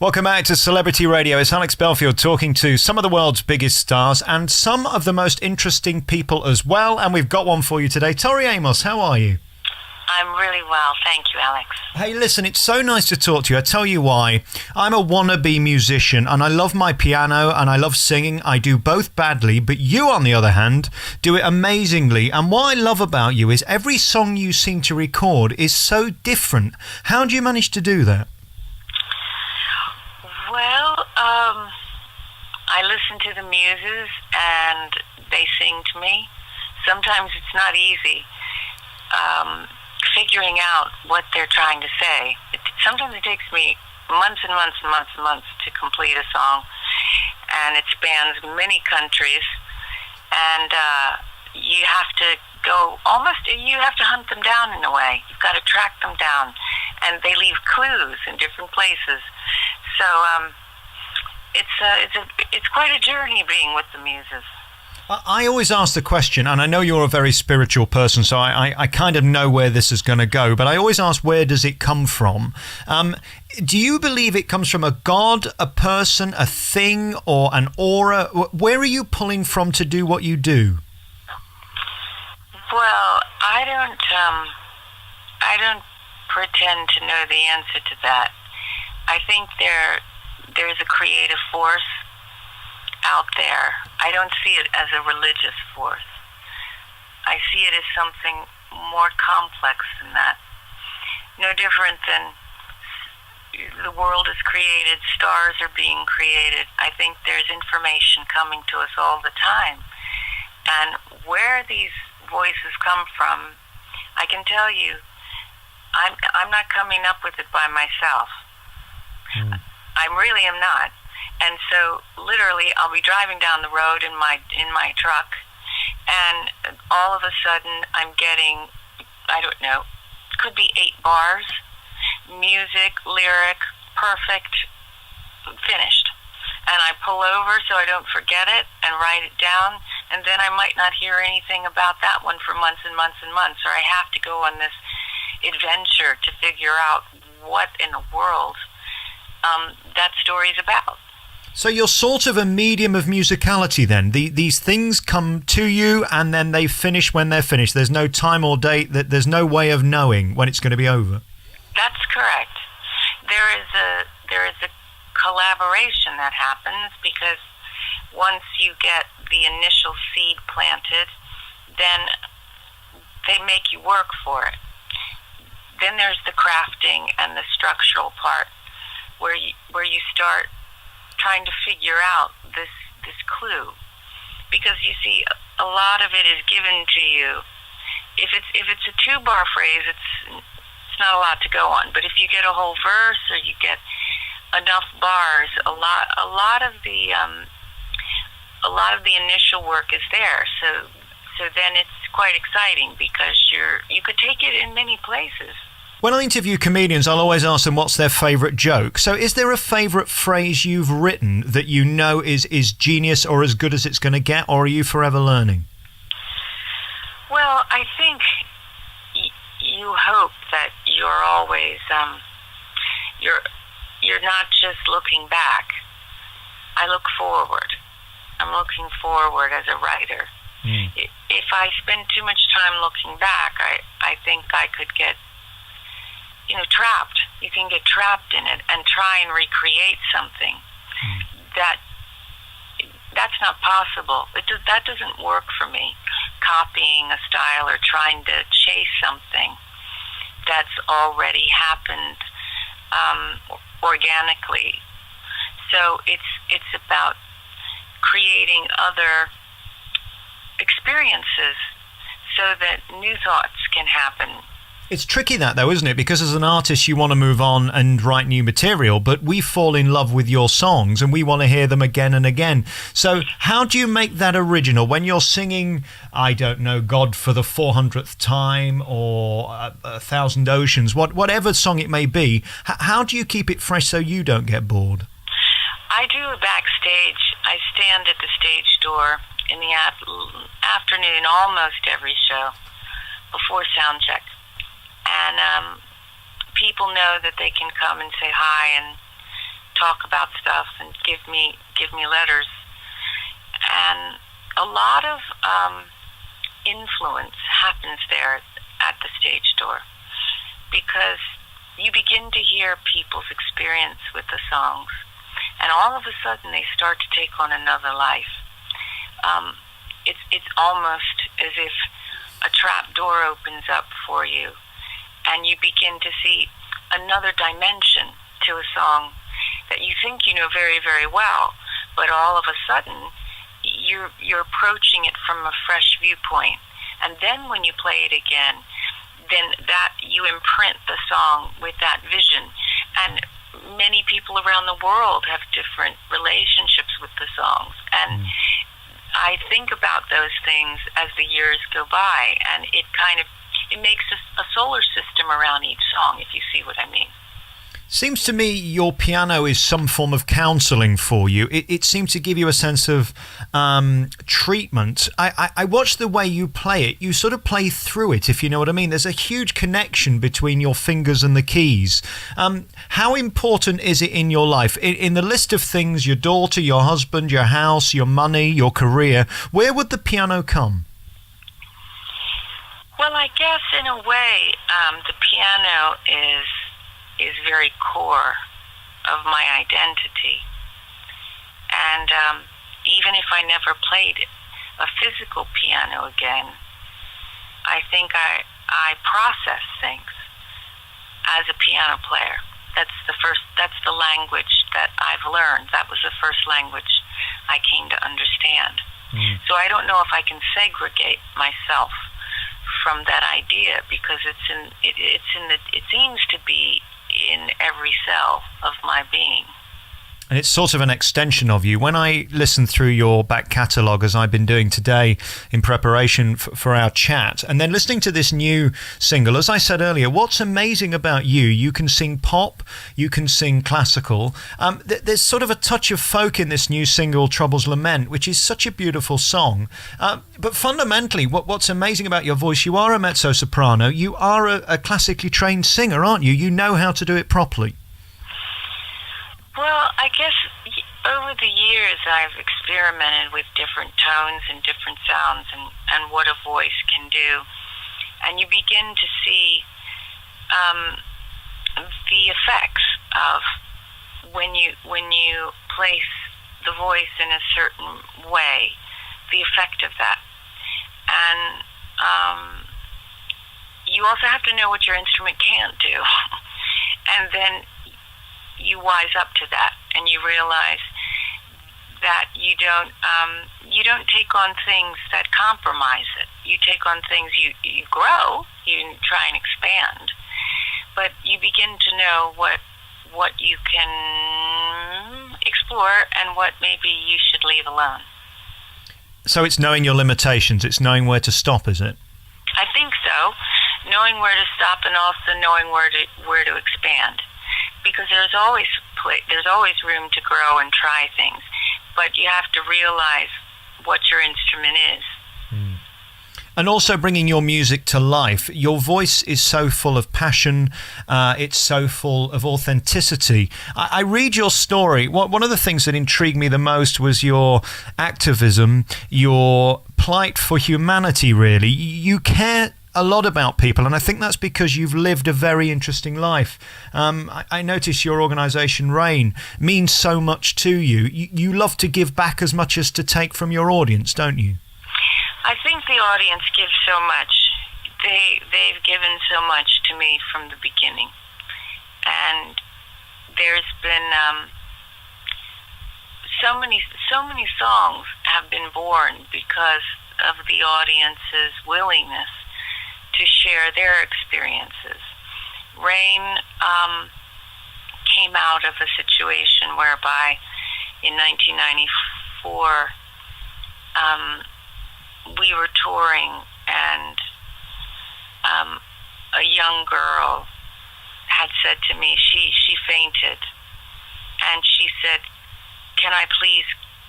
Welcome back to Celebrity Radio. It's Alex Belfield talking to some of the world's biggest stars and some of the most interesting people as well. And we've got one for you today. Tori Amos, how are you? I'm really well, thank you, Alex. Hey, listen, it's so nice to talk to you. I tell you why. I'm a wannabe musician and I love my piano and I love singing. I do both badly, but you, on the other hand, do it amazingly. And what I love about you is every song you seem to record is so different. How do you manage to do that? Well, I listen to the muses and they sing to me. Sometimes it's not easy figuring out what they're trying to say. Sometimes it takes me months and months and months and months to complete a song, and it spans many countries, and you have to you have to hunt them down in a way. You've got to track them down, and they leave clues in different places. So it's quite a journey being with the muses. I always ask the question, and I know you're a very spiritual person, so I kind of know where this is going to go, but I always ask, where does it come from? Do you believe it comes from a god, a person, a thing, or an aura? Where are you pulling from to do what you do? Well, I don't pretend to know the answer to that. I think there's a creative force out there. I don't see it as a religious force. I see it as something more complex than that. No different than the world is created, stars are being created. I think there's information coming to us all the time. And where these voices come from, I can tell you, I'm not coming up with it by myself. I really am not. And so, literally, I'll be driving down the road in my truck, and all of a sudden, I'm getting, I don't know, could be 8 bars, music, lyric, perfect, finished. And I pull over so I don't forget it and write it down, and then I might not hear anything about that one for months and months and months, or I have to go on this adventure to figure out what in the world that story's about. So you're sort of a medium of musicality then. These things come to you and then they finish when they're finished. There's no time or date, there's no way of knowing when it's going to be over. That's correct. There is a collaboration that happens because once you get the initial seed planted, then they make you work for it. Then there's the crafting and the structural part where you start trying to figure out this clue, because you see a lot of it is given to you. If it's a 2-bar phrase, it's not a lot to go on. But if you get a whole verse or you get enough bars, a lot of the initial work is there. So then it's quite exciting because you could take it in many places. When I interview comedians, I'll always ask them what's their favourite joke. So is there a favourite phrase you've written that you know is genius or as good as it's going to get, or are you forever learning? Well, I think you hope that you're always, you're not just looking back. I look forward. I'm looking forward as a writer. If I spend too much time looking back, I think I could get trapped. You can get trapped in it and try and recreate something. That's not possible. That doesn't work for me. Copying a style or trying to chase something that's already happened organically. So it's about creating other experiences so that new thoughts can happen. It's tricky that though, isn't it? Because as an artist you want to move on and write new material, but we fall in love with your songs and we want to hear them again and again. So how do you make that original when you're singing, I don't know, God for the 400th time or 1,000 Oceans, whatever song it may be? How do you keep it fresh so you don't get bored? I do a backstage. I stand at the stage door in the afternoon almost every show before sound check. And people know that they can come and say hi and talk about stuff and give me letters, and a lot of influence happens there at the stage door, because you begin to hear people's experience with the songs, and all of a sudden they start to take on another life. It's almost as if a trap door opens up for you, and you begin to see another dimension to a song that you think you know very, very well, but all of a sudden you're approaching it from a fresh viewpoint. And then when you play it again, then that you imprint the song with that vision. And many people around the world have different relationships with the songs. And I think about those things as the years go by, and it makes a solar system around each song, if you see what I mean. Seems to me your piano is some form of counselling for you. It seems to give you a sense of treatment. I watch the way you play it. You sort of play through it, if you know what I mean. There's a huge connection between your fingers and the keys. How important is it in your life? In the list of things, your daughter, your husband, your house, your money, your career, where would the piano come? Well, I guess in a way, the piano is very core of my identity. And even if I never played a physical piano again, I think I process things as a piano player. That's the language that I've learned. That was the first language I came to understand. So I don't know if I can segregate myself from that idea, because it seems to be in every cell of my being. And it's sort of an extension of you. When I listen through your back catalogue, as I've been doing today in preparation for our chat, and then listening to this new single, as I said earlier, what's amazing about you can sing pop, you can sing classical. There's sort of a touch of folk in this new single, Trouble's Lament, which is such a beautiful song. But fundamentally, what's amazing about your voice, you are a mezzo-soprano, you are a classically trained singer, aren't you? You know how to do it properly. Well, I guess over the years I've experimented with different tones and different sounds and what a voice can do. And you begin to see the effects of when you place the voice in a certain way, the effect of that. And you also have to know what your instrument can't do. And then you wise up to that, and you realize that you don't take on things that compromise it. You take on things, you grow, you try and expand, but you begin to know what you can explore and what maybe you should leave alone. So it's knowing your limitations, it's knowing where to stop, is it? I think so. Knowing where to stop, and also knowing where to expand. Because there's always room to grow and try things, but you have to realize what your instrument is. And also bringing your music to life. Your voice is so full of passion. It's so full of authenticity. I read your story. One of the things that intrigued me the most was your activism, your plight for humanity, really. You care a lot about people, and I think that's because you've lived a very interesting life. I notice your organisation, RAIN, means so much to you. You love to give back as much as to take from your audience, don't you? I think the audience gives so much. They've given so much to me from the beginning, and there's been so many songs have been born because of the audience's willingness to share their experiences. RAIN came out of a situation whereby in 1994 we were touring, and a young girl had said to me, she fainted, and she said, "Can I please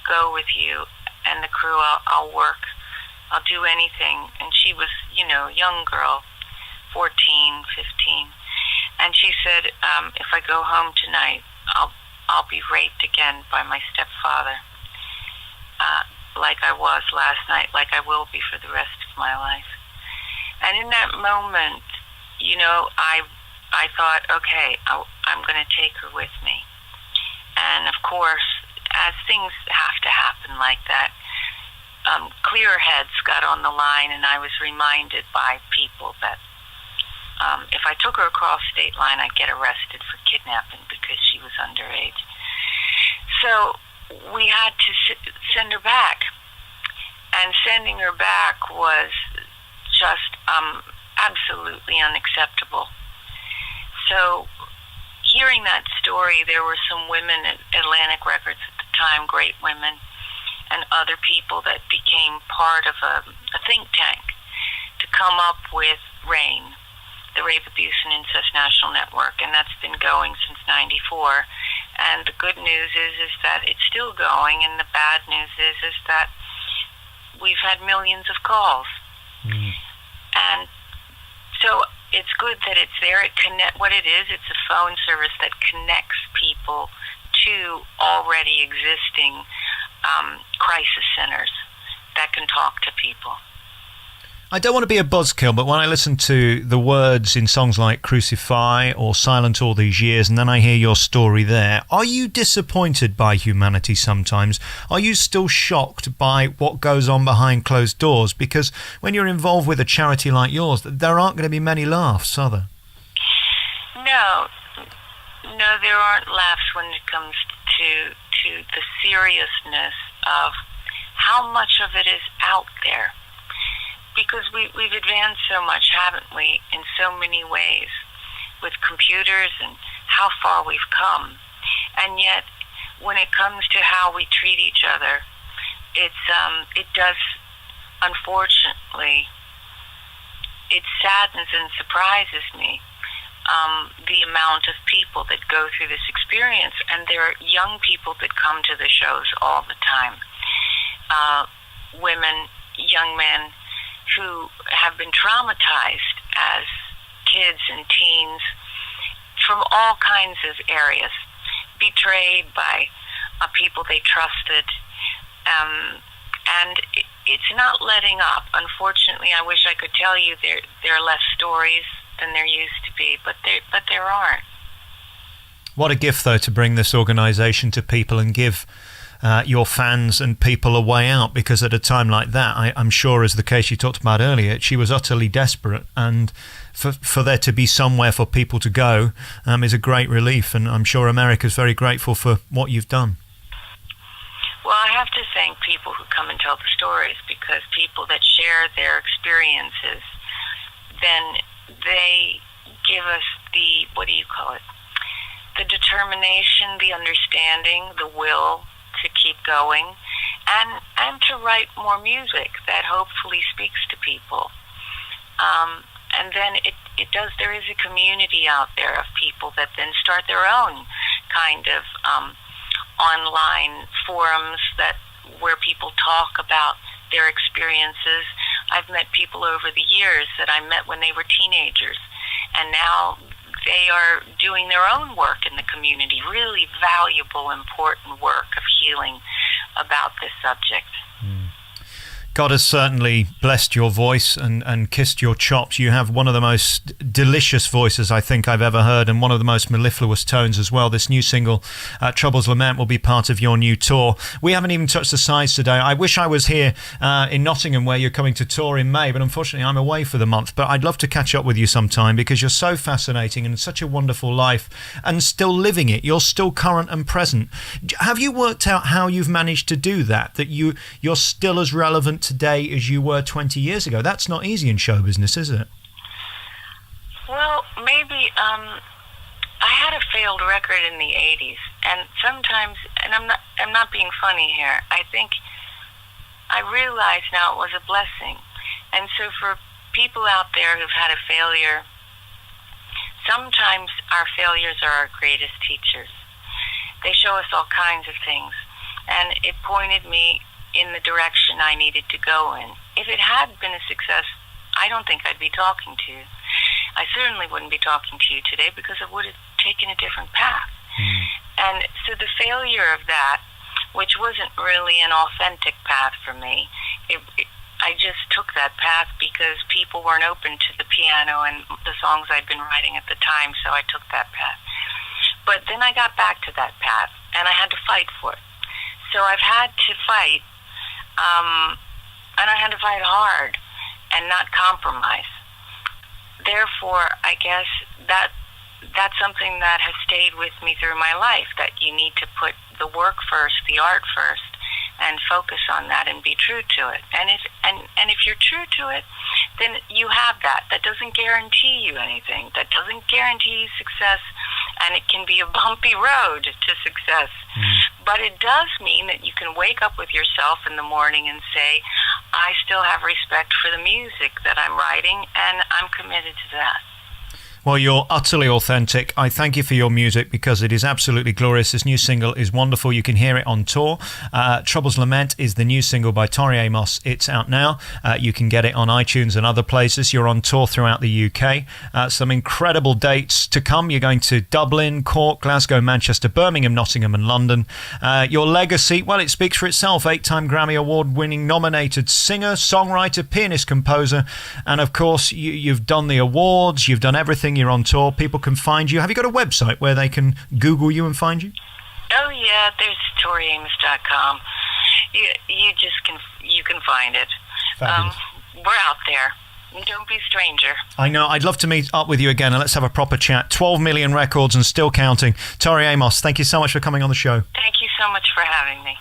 go with you and the crew? I'll work. I'll do anything." And she was, a young girl, 14, 15. And she said, "If I go home tonight, I'll I'll be raped again by my stepfather, like I was last night, like I will be for the rest of my life. And in that moment, you know, I thought, okay, I'm going to take her with me. And of course, as things have to happen like that, clear heads got on the line, and I was reminded by people that if I took her across state line, I'd get arrested for kidnapping because she was underage. So we had to send her back. And sending her back was just absolutely unacceptable. So hearing that story, there were some women at Atlantic Records at the time, great women, and other people that became part of a think tank to come up with RAIN, the Rape, Abuse, and Incest National Network, and that's been going since '94. And the good news is that it's still going, and the bad news is that we've had millions of calls. And so it's good that it's there. What it is, it's a phone service that connects people to already existing crisis centers that can talk to people. I don't want to be a buzzkill, but when I listen to the words in songs like Crucify or Silent All These Years, and then I hear your story there, are you disappointed by humanity sometimes? Are you still shocked by what goes on behind closed doors? Because when you're involved with a charity like yours, there aren't going to be many laughs, are there? No, there aren't laughs when it comes to the seriousness of how much of it is out there. Because we've advanced so much, haven't we, in so many ways, with computers and how far we've come. And yet, when it comes to how we treat each other, it does, unfortunately, it saddens and surprises me, the amount of people that go through this experience. And there are young people that come to the shows all the time. Women, young men, who have been traumatized as kids and teens from all kinds of areas, betrayed by people they trusted, and it's not letting up. Unfortunately, I wish I could tell you there are less stories than there used to be, but there aren't. What a gift, though, to bring this organisation to people and give your fans and people a way out, because at a time like that, I'm sure, as the case you talked about earlier, she was utterly desperate, and for there to be somewhere for people to go is a great relief, and I'm sure America's very grateful for what you've done. Well, I have to thank people who come and tell the stories, because people that share their experiences, then they give us the, the determination, the understanding, the will to keep going, and to write more music that hopefully speaks to people. And then it does, there is a community out there of people that then start their own kind of online forums where people talk about their experiences. I've met people over the years that I met when they were teenagers, and now they are doing their own work in the community, really valuable, important work of healing about this subject. God has certainly blessed your voice and kissed your chops. You have one of the most delicious voices I think I've ever heard, and one of the most mellifluous tones as well. This new single, Trouble's Lament, will be part of your new tour. We haven't even touched the sides today. I wish I was here in Nottingham, where you're coming to tour in May, but unfortunately I'm away for the month. But I'd love to catch up with you sometime, because you're so fascinating and such a wonderful life, and still living it. You're still current and present. Have you worked out how you've managed to do that you're still as relevant today as you were 20 years ago? That's not easy in show business, is it? Well, maybe I had a failed record in the 80s, and sometimes, and I'm not being funny here, I think I realize now it was a blessing. And so for people out there who've had a failure, sometimes our failures are our greatest teachers. They show us all kinds of things, and it pointed me in the direction I needed to go in. If it had been a success, I don't think I'd be talking to you. I certainly wouldn't be talking to you today, because I would have taken a different path. And so the failure of that, which wasn't really an authentic path for me, I just took that path because people weren't open to the piano and the songs I'd been writing at the time, so I took that path. But then I got back to that path, and I had to fight for it. So I've had to fight, and I had to fight hard and not compromise. Therefore, I guess that's something that has stayed with me through my life, that you need to put the work first, the art first, and focus on that and be true to it. And if you're true to it, then you have that. That doesn't guarantee you anything. That doesn't guarantee you success, and it can be a bumpy road to success. But it does mean that you can wake up with yourself in the morning and say, I still have respect for the music that I'm writing, and I'm committed to that. Well, you're utterly authentic. I thank you for your music because it is absolutely glorious. This new single is wonderful. You can hear it on tour. Trouble's Lament is the new single by Tori Amos. It's out now. You can get it on iTunes and other places. You're on tour throughout the UK. Some incredible dates to come. You're going to Dublin, Cork, Glasgow, Manchester, Birmingham, Nottingham and London. Your legacy, well, it speaks for itself. 8-time Grammy Award-winning nominated singer, songwriter, pianist, composer. And, of course, you've done the awards. You've done everything. You're on tour. People can find you. Have you got a website where they can Google you and find you? Oh yeah, there's ToriAmos.com. You can find it. We're out there. Don't be a stranger. I know. I'd love to meet up with you again and let's have a proper chat. 12 million records and still counting. Tori Amos, thank you so much for coming on the show. Thank you so much for having me.